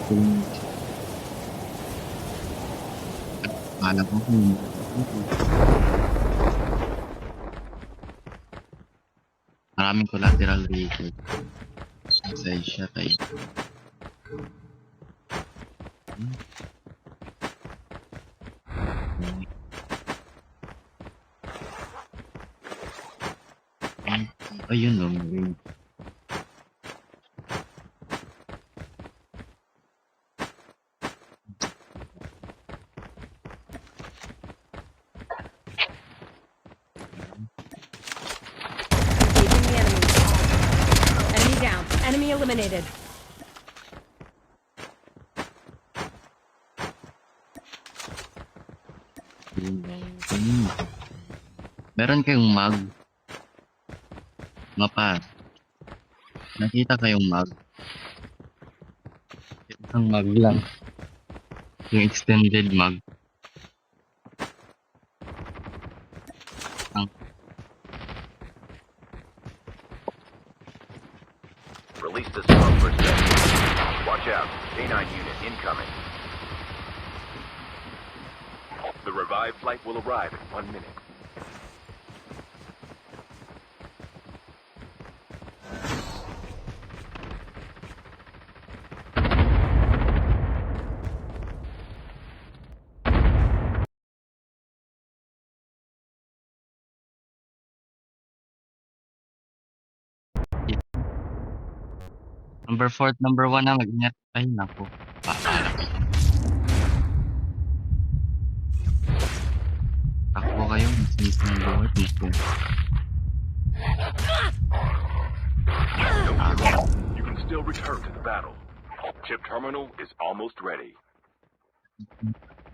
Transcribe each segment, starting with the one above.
Kung akala ko kung maraming collateral record. Pasay siya tayo. Ayun no, may Engaging the enemy. Enemy down. Enemy eliminated. Meron kayong mag. Mapa. Nakita kayong mag. Isang mag lang. Yung extended mag. Ang Release the smoke for safety. Watch out. K9 unit incoming. The revived flight will arrive in 1 minute. number 4 at number 1 na mag-ingat. Ay, naku. Paala kayo. Takbo kayo. Masinis ng buhay. Naku. Don't give up. You can still return to the battle. Chip terminal is almost ready.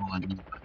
Ano ba?